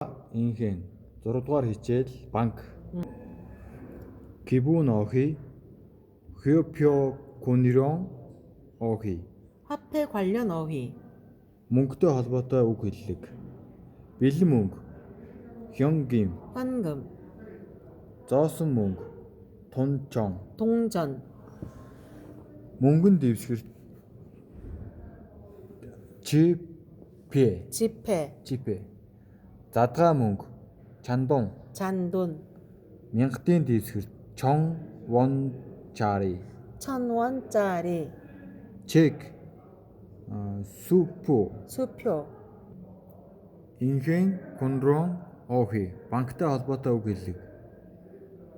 Инхэн 6 дугаар хичээл банк. 기분 어휘, 휴표권이랑 어휘. 화폐 관련 어휘. 문구와 холбоотой үг хэллэг. Бэлэн мөнгө, 현금, 현금, зоосон мөнгө, 돈정. 동전, мөнгөнд дэвсгэр 지폐, 지폐, задгаа мөнгө, 찬동, 잔돈, мянгатын дэвсгэр 정, 원짜리, 1000원짜리, чек, 수표. 수표, 인생 контрон 어휘. банктай холбоотой үг хэллэг.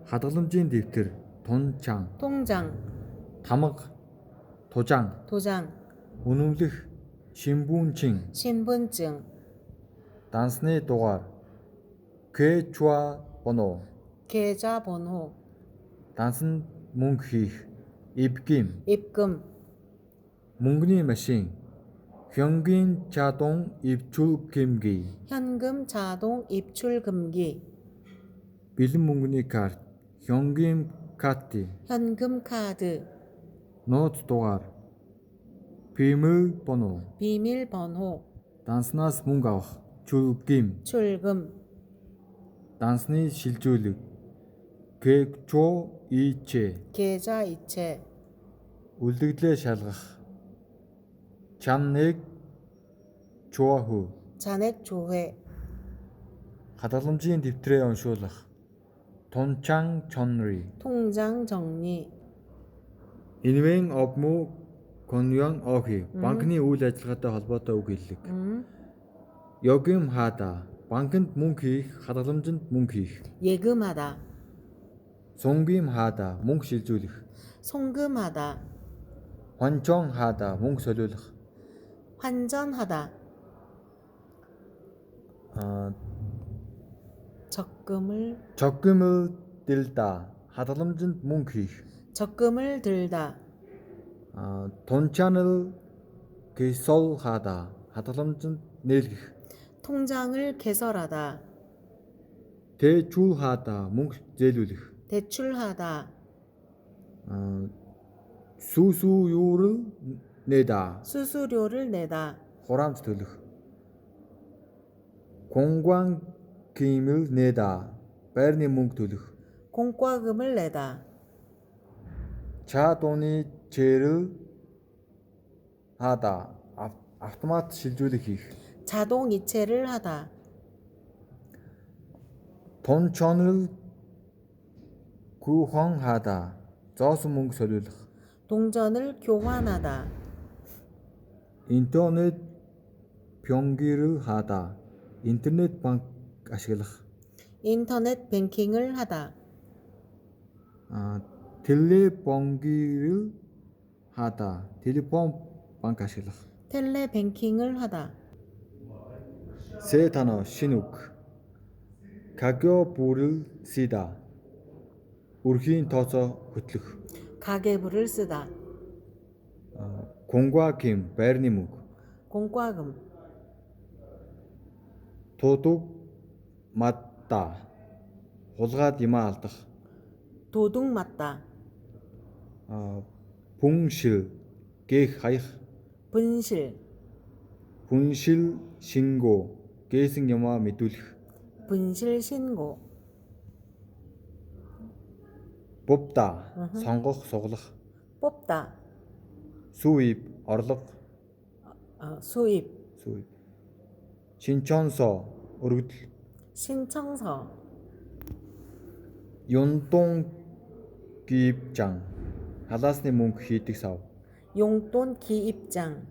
хадгаламжийн дэвтэр, 돈장, 통장, тамга, 도장, 도장, үнэмлэх, 신분증, 신분증, дансны дугаар, 계좌번호, 계좌번호, дансанд мөнгө хийх, 입금, 입금, мөнгөний машин, 현금 자동 입출금기, 현금 자동 입출금기, бэлэн мөнгөний карт, 현금 카드, 현금 카드, нууц дугаар, 비밀번호, 비밀번호, данснаас мөнгө авах, 출금, 출금, дансны шилжүүлэг, 계좌이체, 계좌이체, үлдэгдлээ шалгах, 잔액 조회, 잔액 조회, хадгаламжийн дэвтрээ уншуулах, 통장 정리, 통장 정리, инвэн 업무 конюн 어휘. банкны үйл ажиллагаатай холбоотой үг хэллэг. 요금하다, банкнд мөнгө хийх, хадгаламжинд мөнгө хийх. 예금하다, 송금하다, мөнгө шилжүүлэх. 송금하다, 환청하다, мөнгө солиулах. 환전하다, 적금을 들다, хадгаламжинд мөнгө хийх. 적금을 들다, 돈찬을 개설하다, хадгаламжинд нээлгэх. 통장을 개설하다, 대출하다, мөнгө зээлүүлэх. 대출하다, 수수료를 내다, 수수료를 내다, 호람지 төлөх. 공과금을 내다, байрны мөнгө төлөх. 공과금을 내다, 자동이체를 하다, автомат шилжүүлэх хийх. 자동 이체를 하다, 돈천을 구황하다, зоосон мөнгө солиулах. 동전을 교환하다, 인터넷 변기를 하다, 인터넷 банк ашиглах. 인터넷 뱅킹을 하다, 텔레뱅기를 하다, телефон банк ашиглах. 텔레뱅킹을 하다, 새 단어 신욱. 가계부를 쓰다, өрхийн тооцоо хөтлөх. 가계부를 쓰다, 공과금, байрны мөнгө. 공과금, 도둑 맞다, хулгайд юмаа алдах. 도둑 맞다, 분실, гээх хаях. 분실, 분실 신고, гээсэн юмаа мэдүүлэх. 분실 신고, 뽑다, сонгох, суглах. 뽑다, 수입, орлого. 수입, 신청서, өргөдөл. 신청서, 용돈기입장, халаасны мөнгө хийдэг сав. 용돈 기입장,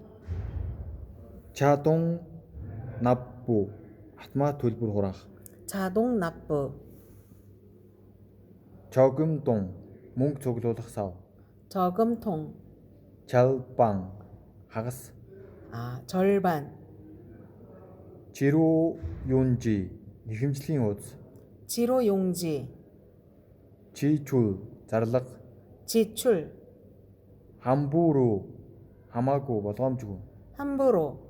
자동 납부, автомат төлбөр хураах. 자동 납부, 저금통, мөнгө цуглуулах сав. 저금통, 절반, хагас. 절반, 치료용지, нэхэмжлийн хуудас. 지로용지, 지출, зарлага. 지출, 함부로, хамаагүй, болгоомжгүй. 함부로,